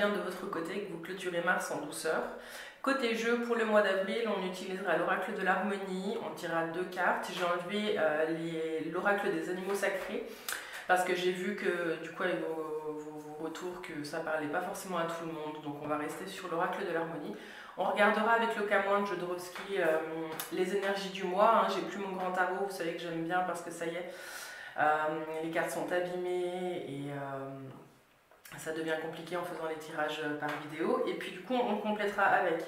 bien de votre côté, que vous clôturez Mars en douceur. Côté jeu, pour le mois d'avril, on utilisera l'oracle de l'harmonie, on tirera 2 cartes. J'ai enlevé l'oracle des animaux sacrés parce que j'ai vu que du coup avec vos retours que ça parlait pas forcément à tout le monde, donc on va rester sur l'oracle de l'harmonie. On regardera avec le Camoin de Jodorowsky les énergies du mois, hein. J'ai plus mon grand tarot, vous savez que j'aime bien parce que ça y est, les cartes sont abîmées et ça devient compliqué en faisant les tirages par vidéo. Et puis du coup on complétera avec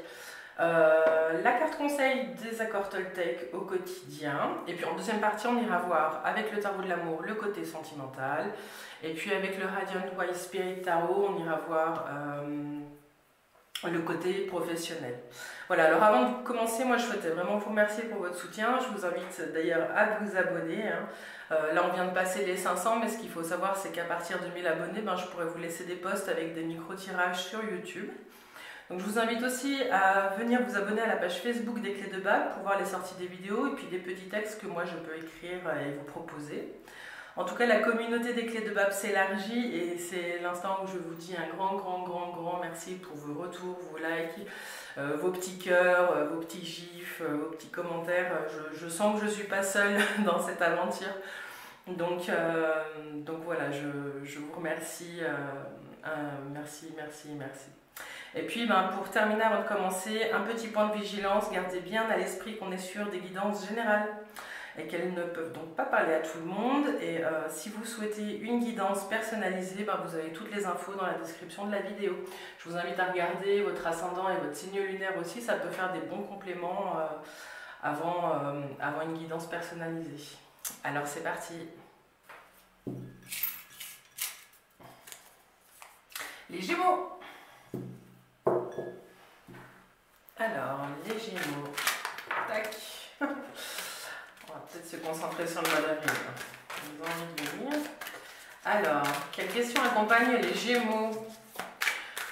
la carte conseil des accords Toltec au quotidien. Et puis en deuxième partie on ira voir avec le tarot de l'amour le côté sentimental. Et puis avec le Radiant Wise Spirit Tarot on ira voir le côté professionnel. Voilà, alors avant de commencer, moi je souhaitais vraiment vous remercier pour votre soutien. Je vous invite d'ailleurs à vous abonner, hein. Là on vient de passer les 500, mais ce qu'il faut savoir c'est qu'à partir de 1000 abonnés, je pourrais vous laisser des posts avec des micro-tirages sur YouTube. Donc je vous invite aussi à venir vous abonner à la page Facebook des Clés de Bab pour voir les sorties des vidéos et puis des petits textes que moi je peux écrire et vous proposer. En tout cas, la communauté des Clés de Bab s'élargit et c'est l'instant où je vous dis un grand merci pour vos retours, vos likes, vos petits cœurs, vos petits gifs, vos petits commentaires. Je sens que je ne suis pas seule dans cette aventure. Donc voilà, je vous remercie. Merci. Et puis pour terminer, avant de commencer, un petit point de vigilance. Gardez bien à l'esprit qu'on est sur des guidances générales et qu'elles ne peuvent donc pas parler à tout le monde. Et si vous souhaitez une guidance personnalisée, vous avez toutes les infos dans la description de la vidéo. Je vous invite à regarder votre ascendant et votre signe lunaire aussi, ça peut faire des bons compléments avant une guidance personnalisée. Alors c'est parti. Les Gémeaux. Alors, les Gémeaux. Tac. On va peut-être se concentrer sur le mois d'avril. Alors, quelles questions accompagnent les Gémeaux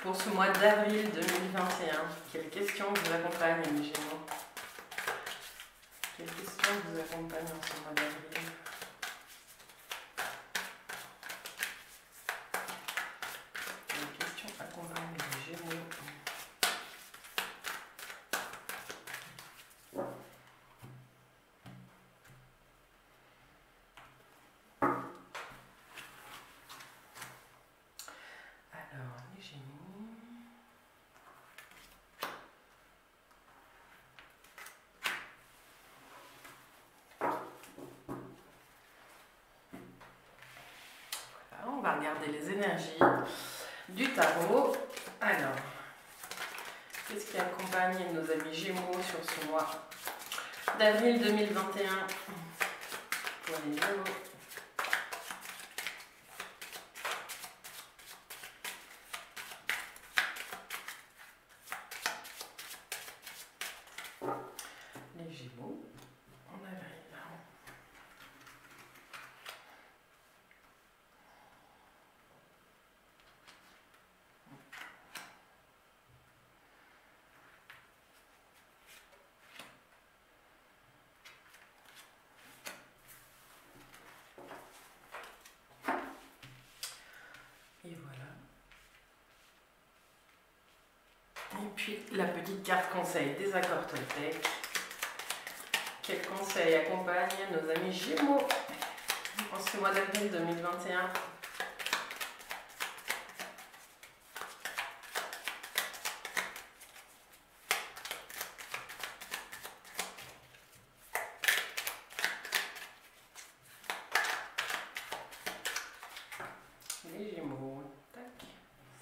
pour ce mois d'avril 2021? Quelles questions vous accompagnent les Gémeaux? Quelles questions vous accompagnent en ce mois d'avril? Quelles questions accompagnent les Gémeaux? On va regarder les énergies du tarot. Alors, qu'est-ce qui accompagne nos amis Gémeaux sur ce mois d'avril 2021 pour les Gémeaux? Les Gémeaux en avril. Et voilà. Et puis la petite carte conseil des accords Toltec. Quel conseil accompagne nos amis Gémeaux en ce mois d'avril 2021? Les Gémeaux, tac,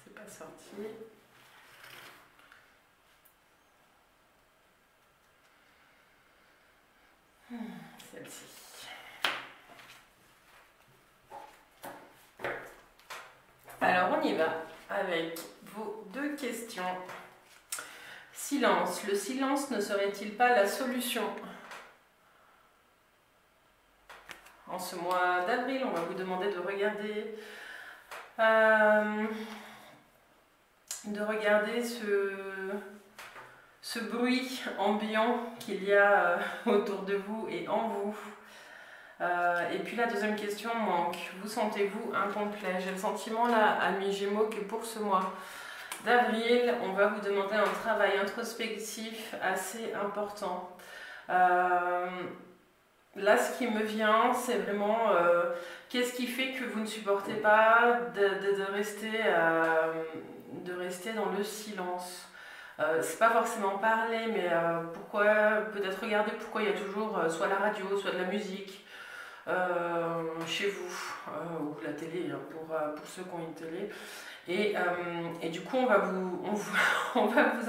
c'est pas sorti. Celle-ci. Alors on y va avec vos 2 questions. Silence. Le silence ne serait-il pas la solution? En ce mois d'avril, on va vous demander de regarder ce bruit ambiant qu'il y a autour de vous et en vous. Et puis la deuxième question, manque. Vous sentez-vous incomplet? J'ai le sentiment là, amis Gémeaux, que pour ce mois d'avril, on va vous demander un travail introspectif assez important. Là, ce qui me vient, c'est vraiment qu'est-ce qui fait que vous ne supportez pas de rester dans le silence. C'est pas forcément parler, mais pourquoi, peut-être regarder pourquoi il y a toujours soit la radio, soit de la musique chez vous, ou la télé, hein, pour ceux qui ont une télé. Et du coup, on va vous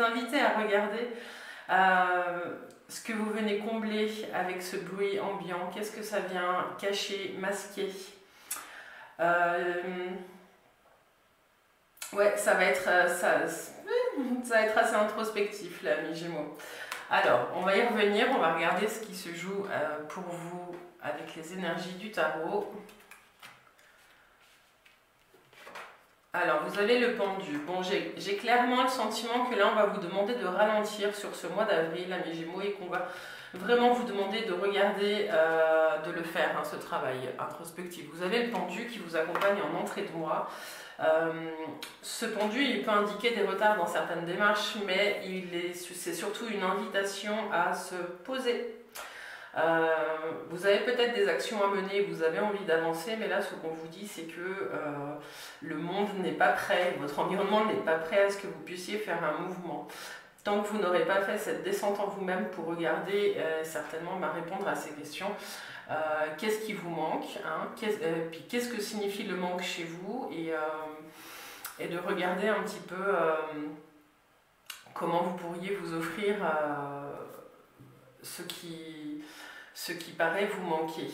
inviter à regarder ce que vous venez combler avec ce bruit ambiant. Qu'est-ce que ça vient cacher, masquer. Ouais, ça va être assez introspectif là, mes Gémeaux. Alors, on va y revenir, on va regarder ce qui se joue pour vous avec les énergies du tarot. Alors, vous avez le pendu. Bon, j'ai clairement le sentiment que là, on va vous demander de ralentir sur ce mois d'avril, mes Gémeaux, et qu'on va vraiment vous demander de regarder, de le faire, hein, ce travail introspectif. Vous avez le pendu qui vous accompagne en entrée de mois. Ce pendu, il peut indiquer des retards dans certaines démarches, mais c'est surtout une invitation à se poser. Vous avez peut-être des actions à mener, vous avez envie d'avancer, mais là ce qu'on vous dit c'est que le monde n'est pas prêt, votre environnement n'est pas prêt à ce que vous puissiez faire un mouvement. Tant que vous n'aurez pas fait cette descente en vous-même pour regarder, certainement répondre à ces questions, qu'est-ce qui vous manque, hein, puis qu'est-ce que signifie le manque chez vous, et de regarder un petit peu comment vous pourriez vous offrir ce qui paraît vous manquer.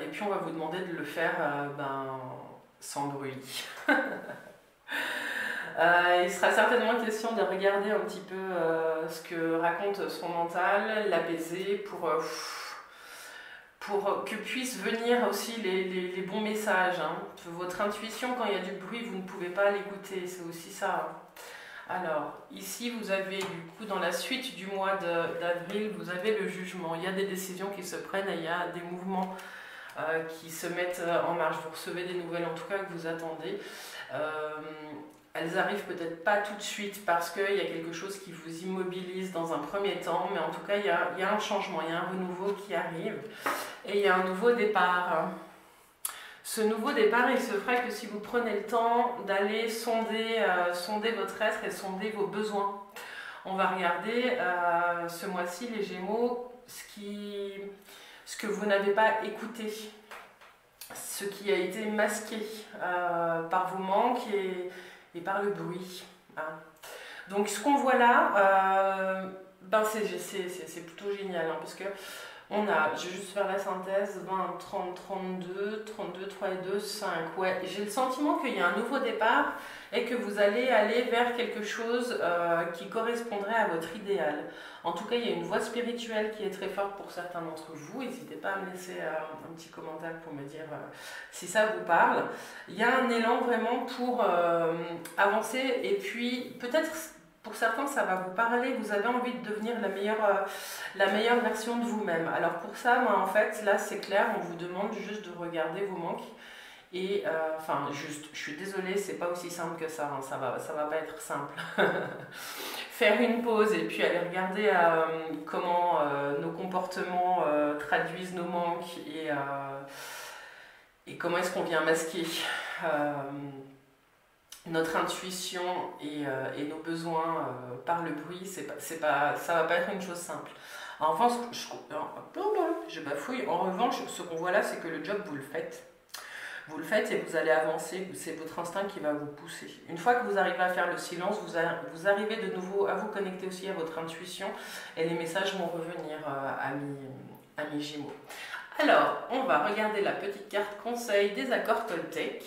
Et puis on va vous demander de le faire sans bruit. Il sera certainement question de regarder un petit peu ce que raconte son mental, l'apaiser pour que puissent venir aussi les bons messages. Hein. Votre intuition, quand il y a du bruit, vous ne pouvez pas l'écouter, c'est aussi ça. Alors, ici, vous avez du coup, dans la suite du mois d'avril, vous avez le jugement. Il y a des décisions qui se prennent et il y a des mouvements qui se mettent en marche. Vous recevez des nouvelles, en tout cas, que vous attendez. Elles arrivent peut-être pas tout de suite parce qu'il y a quelque chose qui vous immobilise dans un premier temps, mais en tout cas, il y a un changement, il y a un renouveau qui arrive et il y a un nouveau départ. Ce nouveau départ, il se fera que si vous prenez le temps d'aller sonder votre être et sonder vos besoins. On va regarder ce mois-ci, les Gémeaux, ce que vous n'avez pas écouté, ce qui a été masqué par vos manques et par le bruit. Hein. Donc ce qu'on voit là, c'est plutôt génial, hein, parce que je vais juste faire la synthèse, 20, 30, 32, 3 et 2, 5. Ouais, j'ai le sentiment qu'il y a un nouveau départ et que vous allez aller vers quelque chose qui correspondrait à votre idéal. En tout cas, il y a une voix spirituelle qui est très forte pour certains d'entre vous. N'hésitez pas à me laisser un petit commentaire pour me dire si ça vous parle. Il y a un élan vraiment pour avancer et puis peut-être... Pour certains, ça va vous parler, vous avez envie de devenir la meilleure version de vous-même. Alors pour ça, moi, en fait, là c'est clair, on vous demande juste de regarder vos manques. Et je suis désolée, c'est pas aussi simple que ça, hein, ça va pas être simple. Faire une pause et puis aller regarder comment nos comportements traduisent nos manques et comment est-ce qu'on vient masquer notre intuition et nos besoins par le bruit, ça va pas être une chose simple. En revanche, je bafouille. En revanche, ce qu'on voit là, c'est que le job, vous le faites. Vous le faites et vous allez avancer, c'est votre instinct qui va vous pousser. Une fois que vous arrivez à faire le silence, vous arrivez de nouveau à vous connecter aussi à votre intuition et les messages vont revenir à mes Gémeaux. Alors, on va regarder la petite carte conseil des accords Toltec.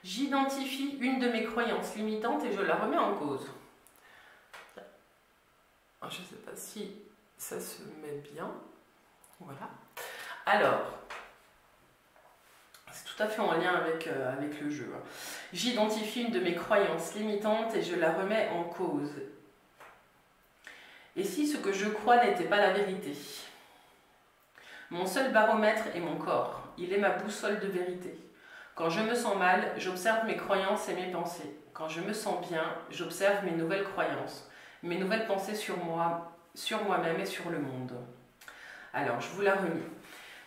J'identifie une de mes croyances limitantes et je la remets en cause. Je ne sais pas si ça se met bien. Voilà. Alors, c'est tout à fait en lien avec le jeu. J'identifie une de mes croyances limitantes et je la remets en cause. Et si ce que je crois n'était pas la vérité? Mon seul baromètre est mon corps. Il est ma boussole de vérité. Quand je me sens mal, j'observe mes croyances et mes pensées. Quand je me sens bien, j'observe mes nouvelles croyances, mes nouvelles pensées sur moi, sur moi-même et sur le monde. Alors, je vous la relis.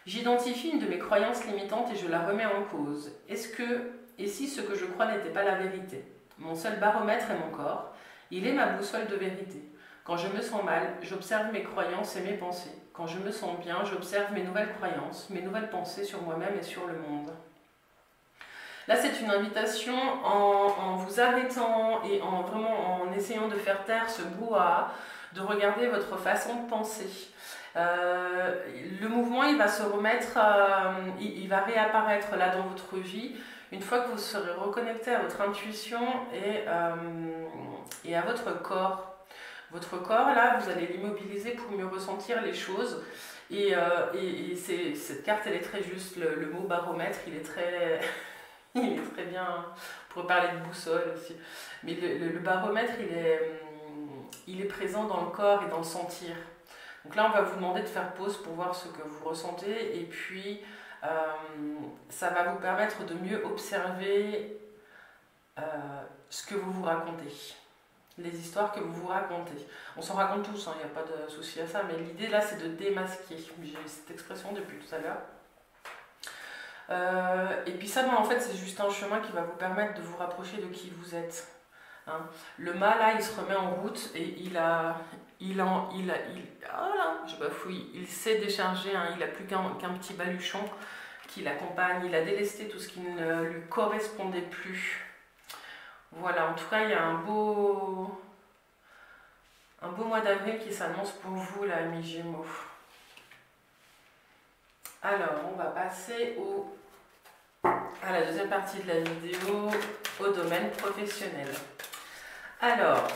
J'identifie une de mes croyances limitantes et je la remets en cause. Et si ce que je crois n'était pas la vérité? Mon seul baromètre est mon corps. Il est ma boussole de vérité. Quand je me sens mal, j'observe mes croyances et mes pensées. Quand je me sens bien, j'observe mes nouvelles croyances, mes nouvelles pensées sur moi-même et sur le monde. Là, c'est une invitation en vous arrêtant et en essayant de faire taire ce brouhaha, de regarder votre façon de penser. Le mouvement, il va se remettre, il va réapparaître là dans votre vie une fois que vous serez reconnecté à votre intuition et à votre corps. Votre corps, là, vous allez l'immobiliser pour mieux ressentir les choses. Cette carte, elle est très juste. Le mot baromètre, il est très, il est très bien. On pourrait parler de boussole aussi. Mais le baromètre, il est présent dans le corps et dans le sentir. Donc là, on va vous demander de faire pause pour voir ce que vous ressentez. Et puis, ça va vous permettre de mieux observer ce que vous vous racontez. Les histoires que vous vous racontez. On s'en raconte tous, il n'y a pas de souci à ça, mais l'idée là c'est de démasquer. J'ai cette expression depuis tout à l'heure. Et puis ça, en fait, c'est juste un chemin qui va vous permettre de vous rapprocher de qui vous êtes. Hein. Le mât là, il se remet en route et je bafouille, il s'est déchargé, hein, il n'a plus qu'un petit baluchon qui l'accompagne, il a délesté tout ce qui ne lui correspondait plus. Voilà, en tout cas, il y a un beau mois d'avril qui s'annonce pour vous, là, amis Gémeaux. Alors, on va passer à la deuxième partie de la vidéo, au domaine professionnel. Alors,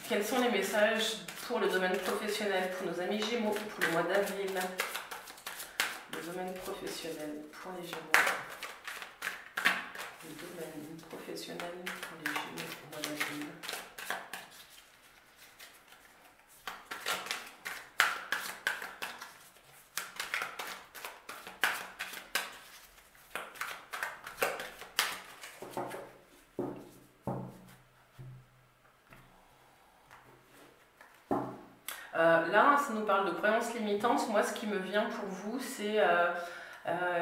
quels sont les messages pour le domaine professionnel, pour nos amis Gémeaux, pour le mois d'avril? Le domaine professionnel pour les Gémeaux. Le domaine professionnel pour les Gémeaux au mois d'avril. Là, ça nous parle de croyances limitantes. Moi, ce qui me vient pour vous, c'est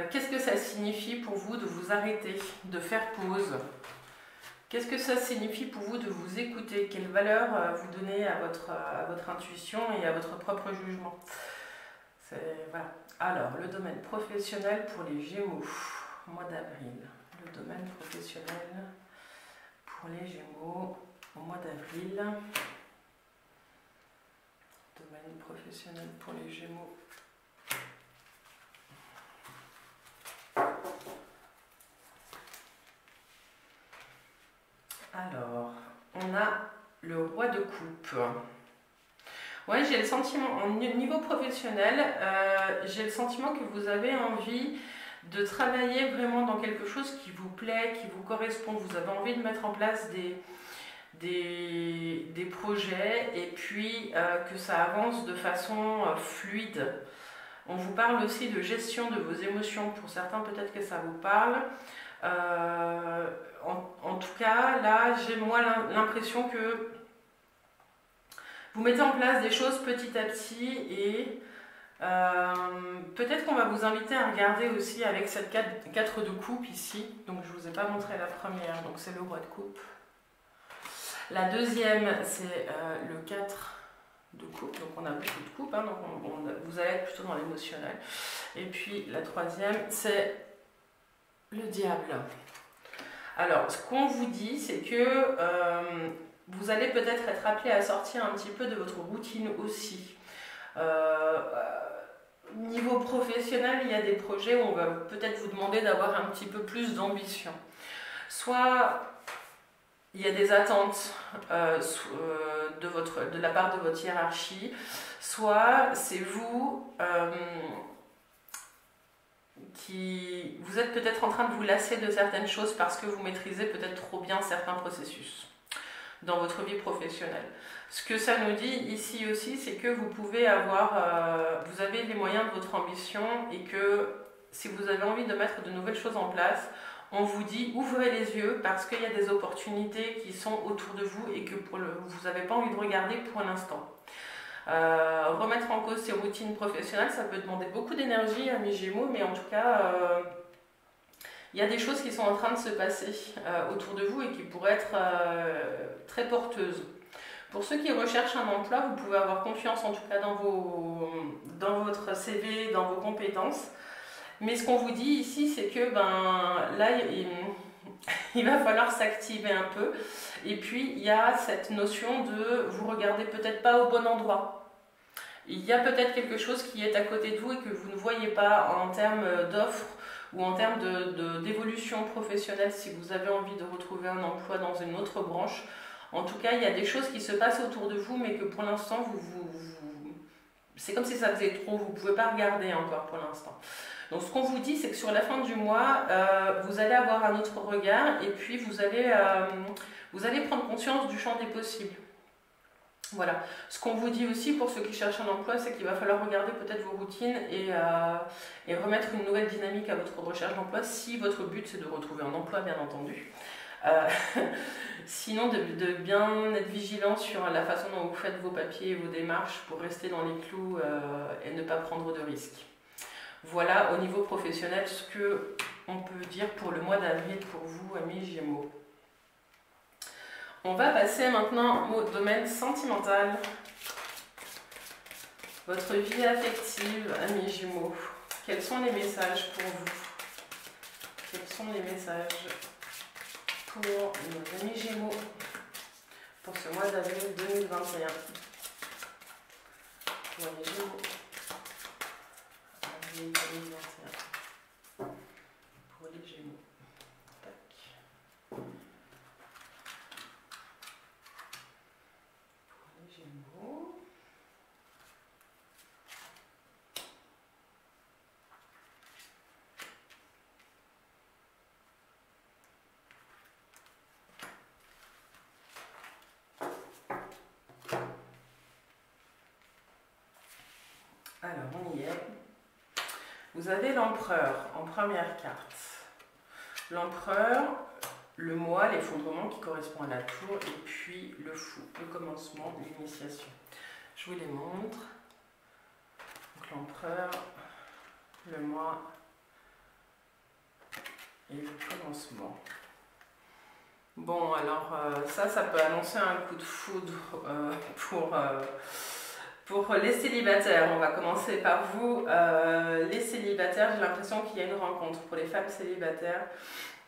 qu'est-ce que ça signifie pour vous de vous arrêter, de faire pause? Qu'est-ce que ça signifie pour vous de vous écouter? Quelle valeur vous donnez à votre intuition et à votre propre jugement? Voilà. Alors, le domaine professionnel pour les Gémeaux, mois d'avril. Le domaine professionnel pour les Gémeaux au mois d'avril. Domaine professionnel pour les Gémeaux. Alors, on a le roi de coupe. Ouais, j'ai le sentiment, au niveau professionnel, j'ai le sentiment que vous avez envie de travailler vraiment dans quelque chose qui vous plaît, qui vous correspond. Vous avez envie de mettre en place des projets et puis que ça avance de façon fluide. On vous parle aussi de gestion de vos émotions. Pour certains, peut-être que ça vous parle. En tout cas, là, j'ai moi l'impression que vous mettez en place des choses petit à petit et peut-être qu'on va vous inviter à regarder aussi avec cette 4 de coupe ici. Donc, je ne vous ai pas montré la première, donc c'est le roi de coupe. La deuxième, c'est le 4 de coupe, donc on a beaucoup de coupe, hein, donc vous allez être plutôt dans l'émotionnel. Et puis la troisième, c'est le diable. Alors, ce qu'on vous dit, c'est que vous allez peut-être être appelé à sortir un petit peu de votre routine aussi. Niveau professionnel, il y a des projets où on va peut-être vous demander d'avoir un petit peu plus d'ambition. Soit il y a des attentes de la part de votre hiérarchie, soit c'est vous qui vous êtes peut-être en train de vous lasser de certaines choses parce que vous maîtrisez peut-être trop bien certains processus dans votre vie professionnelle. Ce que ça nous dit ici aussi, c'est que vous pouvez vous avez les moyens de votre ambition et que si vous avez envie de mettre de nouvelles choses en place, on vous dit ouvrez les yeux parce qu'il y a des opportunités qui sont autour de vous et que vous n'avez pas envie de regarder pour l'instant. Remettre en cause ses routines professionnelles, ça peut demander beaucoup d'énergie à mes Gémeaux, mais en tout cas, il y a des choses qui sont en train de se passer autour de vous et qui pourraient être très porteuses. Pour ceux qui recherchent un emploi, vous pouvez avoir confiance en tout cas dans votre CV, dans vos compétences. Mais ce qu'on vous dit ici, c'est que là, il va falloir s'activer un peu. Et puis, il y a cette notion de vous regardez peut-être pas au bon endroit. Il y a peut-être quelque chose qui est à côté de vous et que vous ne voyez pas en termes d'offres ou en termes d'évolution professionnelle si vous avez envie de retrouver un emploi dans une autre branche. En tout cas, il y a des choses qui se passent autour de vous, mais que pour l'instant, c'est comme si ça faisait trop, vous ne pouvez pas regarder encore pour l'instant. Donc ce qu'on vous dit, c'est que sur la fin du mois, vous allez avoir un autre regard et puis vous allez prendre conscience du champ des possibles. Voilà. Ce qu'on vous dit aussi pour ceux qui cherchent un emploi, c'est qu'il va falloir regarder peut-être vos routines et remettre une nouvelle dynamique à votre recherche d'emploi si votre but c'est de retrouver un emploi, bien entendu. Sinon, de bien être vigilant sur la façon dont vous faites vos papiers et vos démarches pour rester dans les clous et ne pas prendre de risques. Voilà au niveau professionnel ce que on peut dire pour le mois d'avril pour vous, amis Gémeaux. On va passer maintenant au domaine sentimental. Votre vie affective, amis Gémeaux. Quels sont les messages pour vous? Quels sont les messages pour nos amis Gémeaux pour ce mois d'avril 2021? Pour les Gémeaux. Avril 2021. Pour les Gémeaux. Tac. Pour les Gémeaux. Alors, on y est. Vous avez l'empereur en première carte. L'empereur, le mois, l'effondrement qui correspond à la tour, et puis le fou, le commencement de l'initiation. Je vous les montre. Donc l'empereur, le mois et le commencement. Bon, alors ça peut annoncer un coup de foudre pour les célibataires. On va commencer par vous. Les célibataires, j'ai l'impression qu'il y a une rencontre. Pour les femmes célibataires,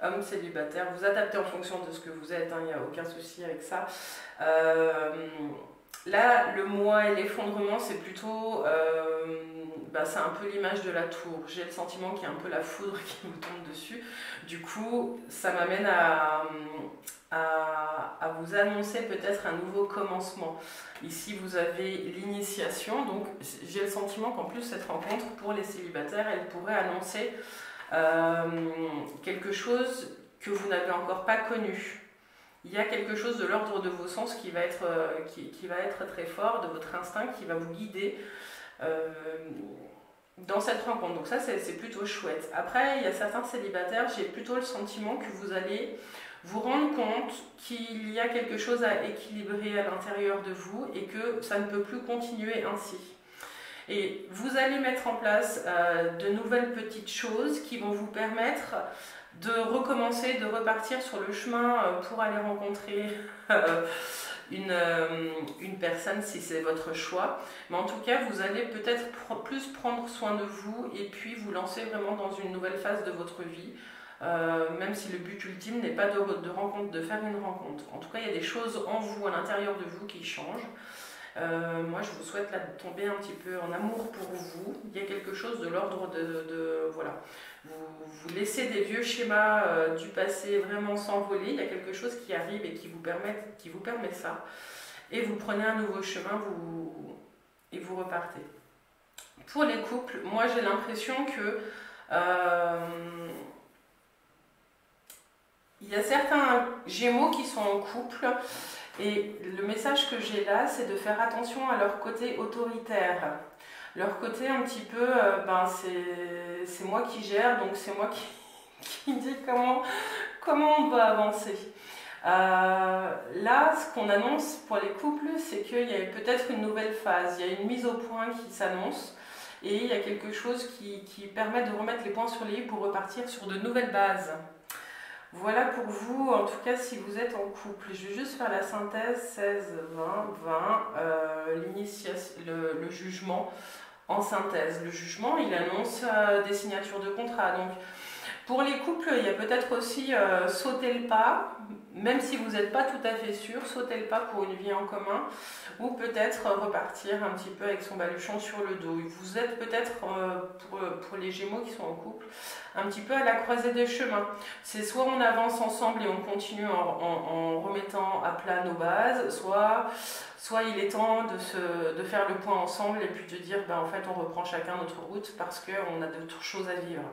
hommes célibataires, vous adaptez en fonction de ce que vous êtes, hein, il n'y a aucun souci avec ça. Là, le mois et l'effondrement, c'est plutôt... c'est un peu l'image de la tour. J'ai le sentiment qu'il y a un peu la foudre qui vous tombe dessus. Du coup, ça m'amène à vous annoncer peut-être un nouveau commencement. Ici, vous avez l'initiation. Donc, j'ai le sentiment qu'en plus, cette rencontre, pour les célibataires, elle pourrait annoncer quelque chose que vous n'avez encore pas connu. Il y a quelque chose de l'ordre de vos sens qui va être très fort, de votre instinct qui va vous guider dans cette rencontre. Donc ça, c'est plutôt chouette. Après, il y a certains célibataires, j'ai plutôt le sentiment que vous allez vous rendre compte qu'il y a quelque chose à équilibrer à l'intérieur de vous et que ça ne peut plus continuer ainsi. Et vous allez mettre en place de nouvelles petites choses qui vont vous permettre de recommencer, de repartir sur le chemin pour aller rencontrer une personne si c'est votre choix. Mais en tout cas, vous allez peut-être plus prendre soin de vous et puis vous lancer vraiment dans une nouvelle phase de votre vie. Même si le but ultime n'est pas de faire une rencontre. En tout cas, il y a des choses en vous, à l'intérieur de vous qui changent. Moi, je vous souhaite là de tomber un petit peu en amour pour vous. Il y a quelque chose de l'ordre voilà. Vous laissez des vieux schémas du passé vraiment s'envoler. Il y a quelque chose qui arrive et qui vous permet ça. Et vous prenez un nouveau chemin et vous repartez. Pour les couples, moi j'ai l'impression que il y a certains Gémeaux qui sont en couple et le message que j'ai là, c'est de faire attention à leur côté autoritaire. Leur côté un petit peu, c'est moi qui gère, donc c'est moi qui dit comment on va avancer. Là, ce qu'on annonce pour les couples, c'est qu'il y a peut-être une nouvelle phase, il y a une mise au point qui s'annonce et il y a quelque chose qui permet de remettre les points sur les i pour repartir sur de nouvelles bases. Voilà pour vous, en tout cas si vous êtes en couple. Je vais juste faire la synthèse 16, 20, 20, le jugement en synthèse. Le jugement, il annonce des signatures de contrat. Donc, pour les couples, il y a peut-être aussi sauter le pas, même si vous n'êtes pas tout à fait sûr, sauter le pas pour une vie en commun, ou peut-être repartir un petit peu avec son baluchon sur le dos. Vous êtes peut-être, pour les Gémeaux qui sont en couple, un petit peu à la croisée des chemins. C'est soit on avance ensemble et on continue en remettant à plat nos bases, soit il est temps de faire le point ensemble et puis de dire ben, en fait on reprend chacun notre route parce qu'on a d'autres choses à vivre.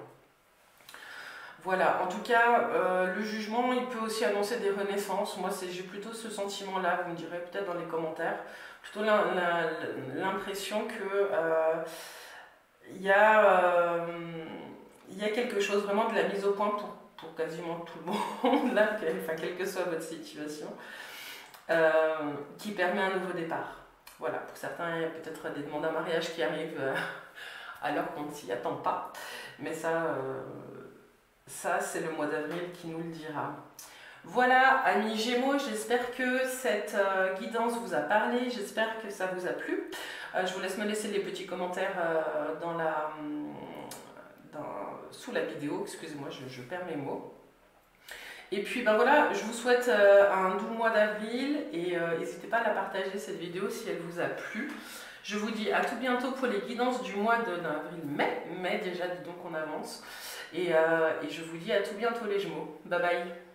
Voilà, en tout cas, le jugement, il peut aussi annoncer des renaissances. Moi, j'ai plutôt ce sentiment-là, vous me direz peut-être dans les commentaires, plutôt l'impression que il y a quelque chose vraiment de la mise au point pour quasiment tout le monde, là, enfin, quelle que soit votre situation, qui permet un nouveau départ. Voilà, pour certains, il y a peut-être des demandes en mariage qui arrivent alors qu'on ne s'y attend pas, mais ça, c'est le mois d'avril qui nous le dira. Voilà, amis Gémeaux, j'espère que cette guidance vous a parlé, j'espère que ça vous a plu. Je vous laisse me laisser les petits commentaires sous la vidéo, excusez-moi, je perds mes mots. Et puis ben voilà, je vous souhaite un doux mois d'avril et n'hésitez pas à la partager cette vidéo si elle vous a plu. Je vous dis à tout bientôt pour les guidances du mois d'avril-mai, mais déjà dis donc on avance. Et je vous dis à tout bientôt les Gémeaux. Bye bye.